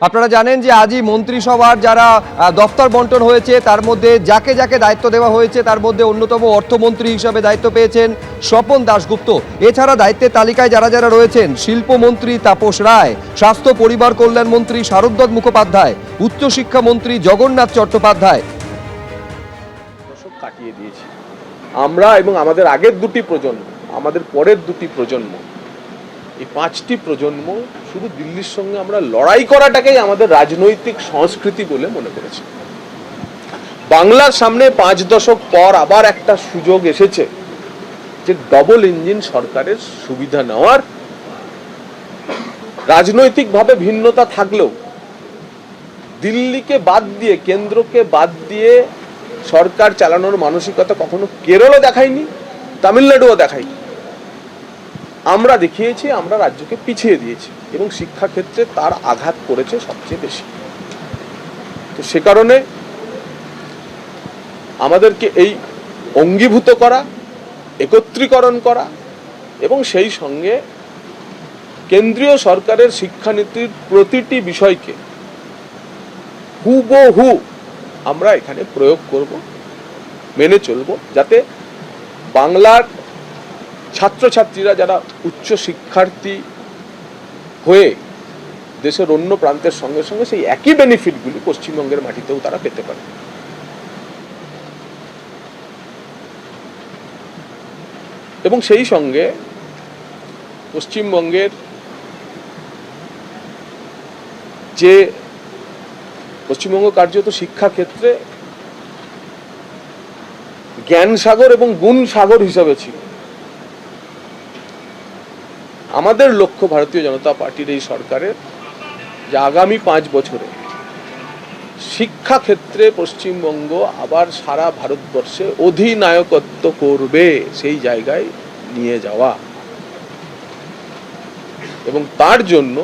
আপনারা জানেন যে আজই মন্ত্রিসভার যারা দফতর বন্টন হয়েছে তার মধ্যে যাকে যাকে দায়িত্ব দেওয়া হয়েছে তার মধ্যে অন্যতম অর্থমন্ত্রী হিসাবে দায়িত্ব পেয়েছেন স্বপন দাশগুপ্ত। এছাড়া দায়িত্বের তালিকায় যারা যারা রয়েছেন শিল্পমন্ত্রী তাপস রায়, স্বাস্থ্য পরিবার কল্যাণ মন্ত্রী শারদত্ত মুখোপাধ্যায়, উচ্চশিক্ষা মন্ত্রী জগন্নাথ চট্টোপাধ্যায়। কাটিয়ে দিয়েছি আমরা এবং আমাদের আগের দুটি প্রজন্ম, আমাদের পরের দুটি প্রজন্ম, এই পাঁচটি প্রজন্ম শুধু দিল্লির সঙ্গে আমরা লড়াই করাটাকেই আমাদের রাজনৈতিক সংস্কৃতি বলে মনে করেছি। বাংলার সামনে 5 দশক পর আবার একটা সুযোগ এসেছে যে ডবল ইঞ্জিন সরকারের সুবিধা নেওয়ার। রাজনৈতিকভাবে ভিন্নতা থাকলেও দিল্লিকে বাদ দিয়ে, কেন্দ্রকে বাদ দিয়ে সরকার চালানোর মানসিকতা কখনো কেরলও দেখায়নি, তামিলনাড়ুও দেখায়নি। আমরা দেখিয়েছি, আমরা রাজ্যকে পিছিয়ে দিয়েছি এবং শিক্ষাক্ষেত্রে তার আঘাত করেছে সবচেয়ে বেশি। তো সে কারণে আমাদেরকে এই অঙ্গীভূত করা, একত্রীকরণ করা এবং সেই সঙ্গে কেন্দ্রীয় সরকারের শিক্ষানীতির প্রতিটি বিষয়কে হুবহু আমরা এখানে প্রয়োগ করব, মেনে চলব, যাতে বাংলার ছাত্রছাত্রীরা যারা উচ্চ শিক্ষার্থী হয়ে দেশের অন্য প্রান্তের সঙ্গে সঙ্গে সেই একই বেনিফিটগুলি পশ্চিমবঙ্গের মাটিতেও তারা পেতে পারে। এবং সেই সঙ্গে পশ্চিমবঙ্গের যে পশ্চিমবঙ্গ কার্যত শিক্ষাক্ষেত্রে জ্ঞান সাগর এবং গুণ সাগর হিসাবে ছিল। আমাদের লক্ষ্য ভারতীয় জনতা পার্টির এই সরকারের যে আগামী 5 বছরে শিক্ষাক্ষেত্রে পশ্চিমবঙ্গ আবার সারা ভারতবর্ষে অধিনায়কত্ব করবে, সেই জায়গায় নিয়ে যাওয়া। এবং তার জন্য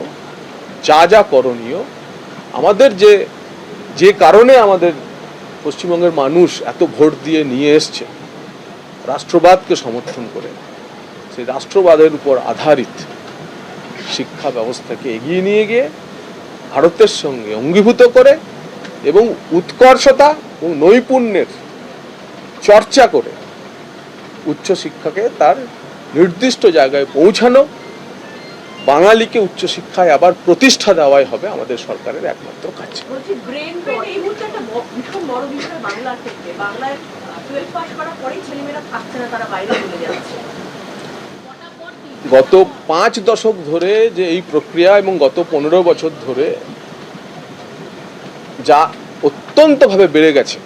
যা যা করণীয়, আমাদের যে কারণে আমাদের পশ্চিমবঙ্গের মানুষ এত ভোট দিয়ে নিয়ে এসছে, রাষ্ট্রবাদকে সমর্থন করে, সেই রাষ্ট্রবাদের উপর আধারিত শিক্ষা ব্যবস্থাকে এগিয়ে নিয়ে গিয়ে ভারতের সঙ্গে অঙ্গীভূত করে এবং উৎকর্ষতা এবং নৈপুণ্যের চর্চা করে উচ্চশিক্ষাকে তার নির্দিষ্ট জায়গায় পৌঁছানো, বাঙালিকে উচ্চশিক্ষায় আবার প্রতিষ্ঠা দেওয়াই হবে আমাদের সরকারের একমাত্র কাজ। গত 5 দশক ধরে যে এই প্রক্রিয়া এবং গত 15 বছর ধরে যা অত্যন্তভাবে বেড়ে গেছে,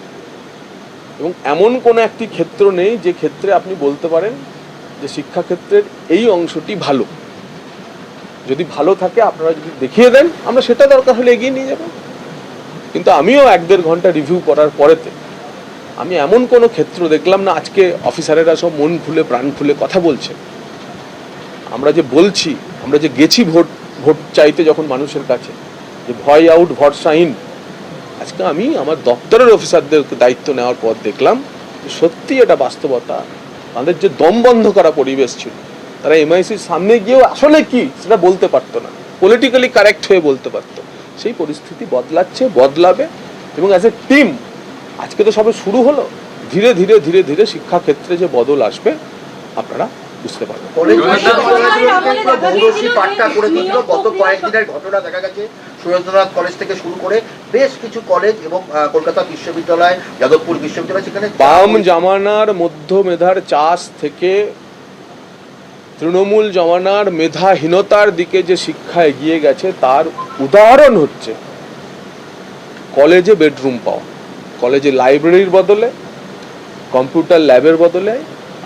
এবং এমন কোনো একটি ক্ষেত্র নেই যে ক্ষেত্রে আপনি বলতে পারেন যে শিক্ষাক্ষেত্রের এই অংশটি ভালো। যদি ভালো থাকে আপনারা যদি দেখিয়ে দেন, আমরা সেটা দরকার হলে এগিয়ে নিয়ে যাব। কিন্তু আমিও 1-1.5 ঘন্টা রিভিউ করার পরেতে আমি এমন কোনো ক্ষেত্র দেখলাম না। আজকে অফিসারেরা সব মন খুলে প্রাণ খুলে কথা বলছে। আমরা যে বলছি, আমরা যে গেছি ভোট চাইতে যখন মানুষের কাছে, যে ভয় আউট ভরসা ইন, আজকে আমি আমার দপ্তরের অফিসারদের দায়িত্ব নেওয়ার পর দেখলাম যে সত্যি এটা বাস্তবতা। তাদের যে দম বন্ধ করা পরিবেশ ছিল, তারা এমআইসির সামনে গিয়েও আসলে কি সেটা বলতে পারতো না, পলিটিক্যালি কারেক্ট হয়ে বলতে পারতো। সেই পরিস্থিতি বদলাচ্ছে, বদলাবে। এবং অ্যাজ এ টিম আজকে তো সবে শুরু হলো, ধীরে ধীরে ধীরে ধীরে শিক্ষাক্ষেত্রে যে বদল আসবে আপনারা বুঝতে পারবেন। গত কয়েকদিনের ঘটনা দেখা গেছে সুরেন্দ্রনাথ কলেজ থেকে শুরু করে বেশ কিছু কলেজ এবং কলকাতা বিশ্ববিদ্যালয়, যাদবপুর বিশ্ববিদ্যালয়, সেখানে বাম জামানার মধ্য মেধার চাষ থেকে তৃণমূল জমানার মেধাহীনতার দিকে যে শিক্ষা এগিয়ে গেছে তার উদাহরণ হচ্ছে কলেজে বেডরুম পাওয়া। কলেজে লাইব্রেরির বদলে, কম্পিউটার ল্যাবের বদলে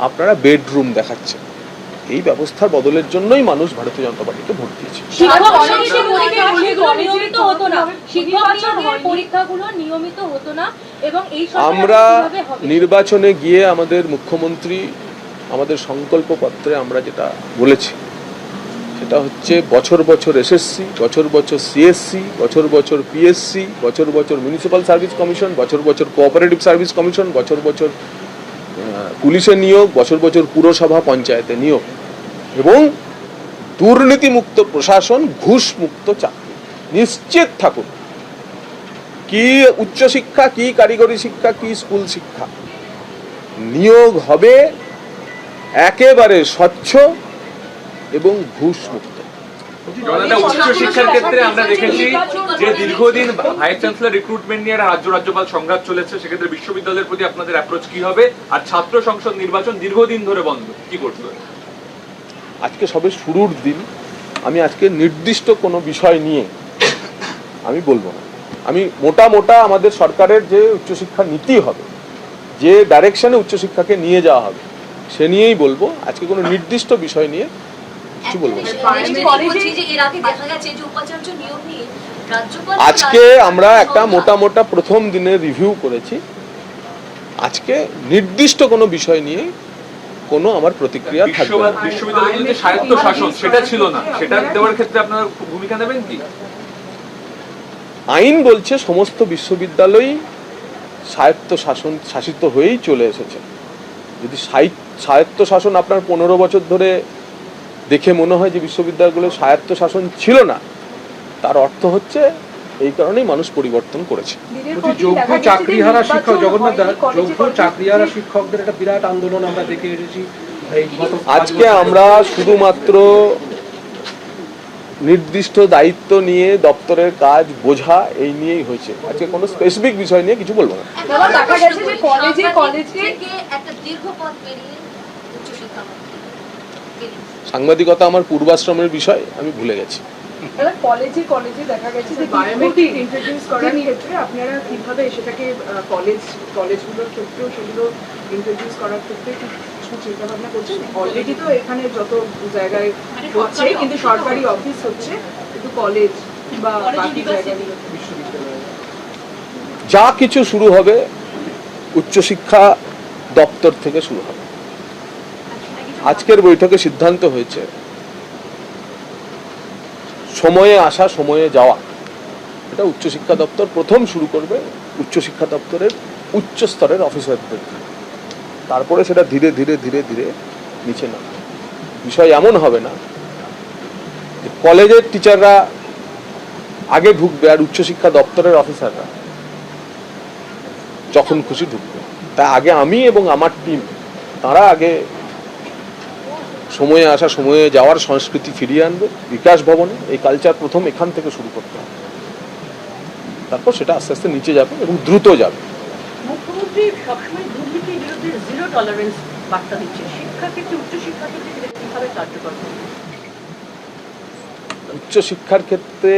আপনারা বেডরুম দেখাচ্ছেন। এই ব্যবস্থার বদলের জন্যই মানুষ ভারতীয় জনতা পার্টিকে ভোট দিয়েছে। আমরা নির্বাচনে গিয়ে আমাদের মুখ্যমন্ত্রী আমাদের সংকল্পপত্রে আমরা যেটা বলেছি সেটা হচ্ছে বছর বছর এসএসসি, বছর বছর সিএসসি, বছর বছর পিএসসি, বছর বছর মিউনিসিপ্যাল সার্ভিস কমিশন, বছর বছর কোঅপারেটিভ সার্ভিস কমিশন, বছর বছর পুলিশের নিয়োগ, বছর বছর পুরসভা পঞ্চায়েতে নিয়োগ, এবং দুর্নীতিমুক্ত প্রশাসন, ঘুষ মুক্ত চাকরি। নিশ্চিত থাকুন, কি উচ্চশিক্ষা, কি কারিগরি শিক্ষা, কি স্কুল শিক্ষা, নিয়োগ হবে একেবারে স্বচ্ছ এবং ঘুষ মুক্ত। উচ্চশিক্ষার ক্ষেত্রে আমরা দেখেছি যে দীর্ঘদিন ভাইস চ্যান্সেলর রিক্রুটমেন্ট নিয়ে রাজ্যপাল সংঘাত চলেছে, সেক্ষেত্রে বিশ্ববিদ্যালয়ের প্রতি আপনাদের অ্যাপ্রোচ কি হবে? আর ছাত্র সংসদ নির্বাচন দীর্ঘদিন ধরে বন্ধ, কি করতে হবে? আজকে সবে শুরুর দিন, আমি আজকে নির্দিষ্ট কোনো বিষয় নিয়ে আমি বলবো না। আমি মোটা আমাদের সরকারের যে উচ্চশিক্ষা নীতি হবে, যে ডাইরেকশনে উচ্চশিক্ষাকে নিয়ে যাওয়া হবে, সে নিয়েই বলবো। আজকে কোনো নির্দিষ্ট বিষয় নিয়ে কিছু বলবো না। আজকে আমরা একটা মোটা প্রথম দিনে রিভিউ করেছি। আজকে নির্দিষ্ট কোনো বিষয় নিয়ে কোনো আমার প্রতিক্রিয়া থাকবে না। বিশ্ববিদ্যালয়ের যে স্বায়ত্ত শাসন সেটা ছিল না, সেটা দেওয়ার ক্ষেত্রে আপনারা ভূমিকা নেবেন কি? আইন বলছে সমস্ত বিশ্ববিদ্যালয় স্বায়ত্ত শাসিত হয়েই চলে এসেছে। যদি স্বায়ত্ত শাসন আপনার 15 বছর ধরে দেখে মনে হয় যে বিশ্ববিদ্যালয়গুলোর স্বায়ত্ত শাসন ছিল না, তার অর্থ হচ্ছে এই কারণেই মানুষ পরিবর্তন করেছে। যোগ্য চাকরিহারা শিক্ষক, জগন্নাথ দা, যোগ্য চাকরিহারা শিক্ষকদের একটা বিরাট আন্দোলন আমরা দেখে এসেছি। আজকে আমরা শুধুমাত্র নির্দিষ্ট দায়িত্ব নিয়ে দপ্তরের কাজ বোঝা এই নিয়েই হয়েছে। আজকে কোনো স্পেসিফিক বিষয় নিয়ে কিছু বলবো না। সাংবাদিকতা আমার পূর্বাশ্রমের বিষয়, আমি ভুলে গেছি। কলেজে দেখা গেছে যে বায়োমেট্রিক ইন্ট্রোডিউস করার ক্ষেত্রে আপনারা কিভাবে সেটাকে কলেজগুলোর ক্ষেত্রেও সেগুলো ইন্ট্রোডিউস করার ক্ষেত্রে কিছু চিন্তা ভাবনা করছেন? অলরেডি তো এখানে যত জায়গায় হচ্ছে, কিন্তু সরকারি অফিস হচ্ছে, কিন্তু কলেজ বা বাকি জায়গাগুলো বিশ্ববিদ্যালয় যা কিছু শুরু হবে উচ্চশিক্ষা দপ্তর থেকে শুরু হবে। আজকের বৈঠকে সিদ্ধান্ত হয়েছে সময়ে আসা সময়ে যাওয়া, এটা উচ্চশিক্ষা দপ্তর প্রথম শুরু করবে উচ্চশিক্ষা দপ্তরের উচ্চ স্তরের অফিসারদের, তারপরে সেটা ধীরে ধীরে ধীরে ধীরে নিচে নামবে। বিষয় এমন হবে না যে কলেজের টিচাররা আগে ঢুকবে আর উচ্চশিক্ষা দপ্তরের অফিসাররা যখন খুশি ঢুকবে। তা আগে আমি এবং আমার টিম, তারা আগে সময়ে আসা সময়ে যাওয়ার সংস্কৃতি ফিরিয়ে আনবে বিকাশ ভবনে। এই কালচার প্রথম এখান থেকে শুরু করতে হবে, তারপর সেটা আস্তে আস্তে নিচে যাবে এবং দ্রুত যাবে। মুখ্যমন্ত্রী সবসময় দুর্নীতির বিরুদ্ধে জিরো টলারেন্স বার্তা দিচ্ছে, শিক্ষাক্ষেত্রে উচ্চশিক্ষার ক্ষেত্রে কিভাবে কার্যকর করবে? উচ্চশিক্ষার ক্ষেত্রে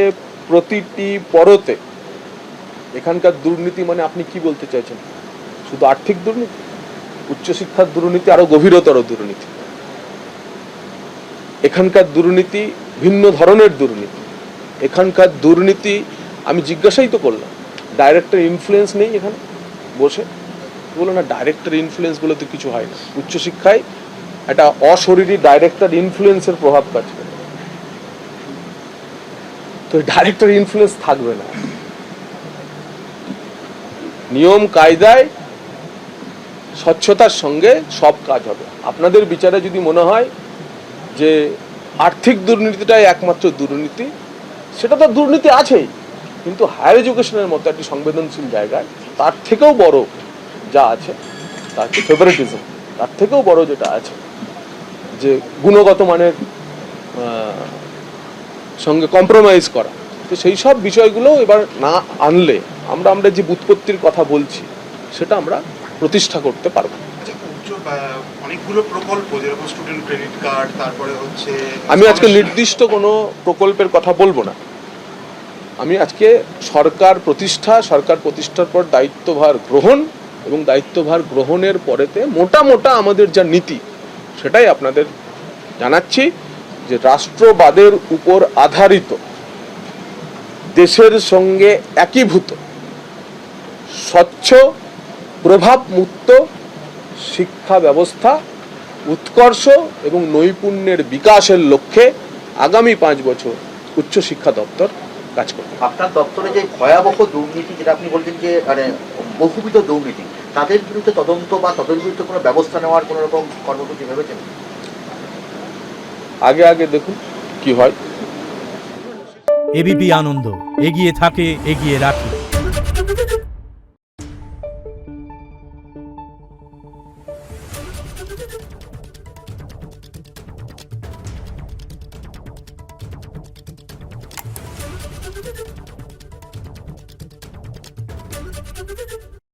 প্রতিটি পরতে এখানকার দুর্নীতি মানে আপনি কি বলতে চাইছেন? শুধু আর্থিক দুর্নীতি? উচ্চশিক্ষার দুর্নীতি আরো গভীরতর দুর্নীতি। এখানকার দুর্নীতি ভিন্ন ধরনের দুর্নীতি। এখানকার দুর্নীতি, আমি জিজ্ঞাসাই তো করলাম, ডাইরেক্টর ইনফ্লুয়েন্স নেই এখানে বসে? বলো না ডাইরেক্টর ইনফ্লুয়েন্স বলে তো কিছু হয় না। উচ্চশিক্ষায় একটা অশরীরী ডাইরেক্টর ইনফ্লুয়েন্সের প্রভাব কাজ করে, তো ডাইরেক্টর ইনফ্লুয়েন্স থাকবে না। নিয়ম কায়দায় স্বচ্ছতার সঙ্গে সব কাজ হবে। আপনাদের বিচারে যদি মনে হয় যে আর্থিক দুর্নীতিটাই একমাত্র দুর্নীতি, সেটা তো দুর্নীতি আছেই, কিন্তু হায়ার এডুকেশনের মতো একটি সংবেদনশীল জায়গায় তার থেকেও বড় যা আছে, তার ফেভারিটিজম, তার থেকেও বড় যেটা আছে যে গুণগত মানের সঙ্গে কম্প্রোমাইজ করা, তো সেই সব বিষয়গুলো এবার না আনলে আমরা যে বুৎপত্তির কথা বলছি সেটা আমরা প্রতিষ্ঠা করতে পারবো। অনেকগুলো প্রকল্প যেরকম স্টুডেন্ট ক্রেডিট কার্ড, তারপরে হচ্ছে, আমি আজকে নির্দিষ্ট কোনো প্রকল্পের কথা বলবো না। আমি আজকে সরকার প্রতিষ্ঠার পর দায়িত্বভার গ্রহণ এবং দায়িত্বভার গ্রহণের পরেতে মোটা আমাদের যা নীতি সেটাই আপনাদের জানাচ্ছি, যে রাষ্ট্রবাদের উপর আধারিত, দেশের সঙ্গে একীভূত, স্বচ্ছ, প্রভাবমুক্ত শিক্ষা ব্যবস্থা উৎকর্ষ এবং নৈপুণ্যের বিকাশের লক্ষ্যে আগামী 5 বছর উচ্চশিক্ষা দপ্তর কাজ করবে। আপনার দপ্তরে যে ভয়াবহ দুর্নীতি, যেটা আপনি বলছেন যে মানে বহুবিধ দুর্নীতি, তাদের বিরুদ্ধে তদন্ত বা তাদের বিরুদ্ধে কোনো ব্যবস্থা নেওয়ার কোনো রকম কর্মসূচি ভেবেছেন? আগে দেখুন কি হয়। এবিপি আনন্দ, এগিয়ে থাকে, এগিয়ে রাখে।